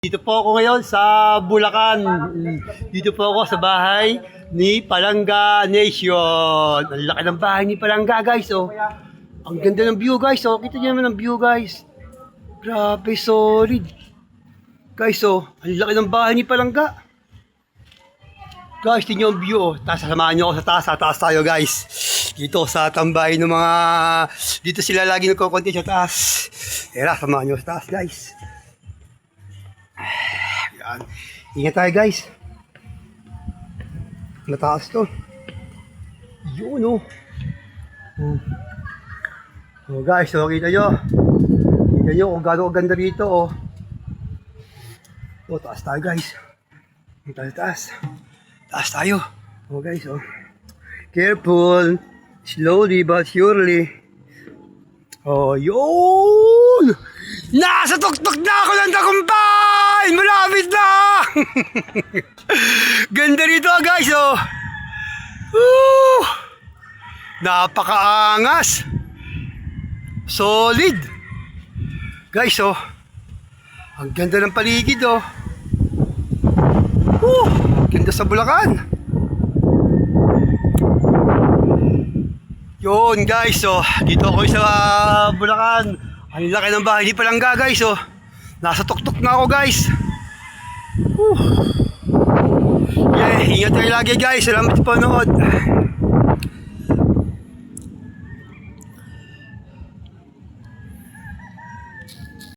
Dito po ako ngayon sa Bulacan. Dito po ako sa bahay ni Palangga Nation. Ang laki ng bahay ni Palangga, guys. Oh. Ang ganda ng view, guys. Oh. Kita niyo naman ang view, guys. Grabe, solid. Guys, oh. Ang laki ng bahay ni Palangga. Guys, tingnan yung view. Oh. Taas, samahan niyo ako sa taas. Sa taas tayo, guys. Dito sa tambay ng mga... Dito sila lagi nagkukunti sa taas. Tara, samahan niyo sa taas, guys. Yan. Ingat tayo, guys. Mataas to. Yun, oh. So, guys, so, kita nyo. Kita nyo kung gano'n ganda rito, oh. Oh, taas tayo, guys. Taas. Taas tayo. Oh, guys, oh. Careful. Slowly but surely. Oh, yun! Nasa tuktok na ako ng tagumpay! Malapit na! Ganda rito, guys, oh. Woo! Napakaangas. Solid. Guys, oh. Ang ganda ng paligid, oh. Woo! Ganda sa Bulacan. Yun, guys, oh. Dito ako sa Bulacan. Ang laki ng bahay ni Palangga, guys, oh. Nasa tuktok na ako, guys. Yeah, ingat tayo lagi, guys. Salamat sa panood.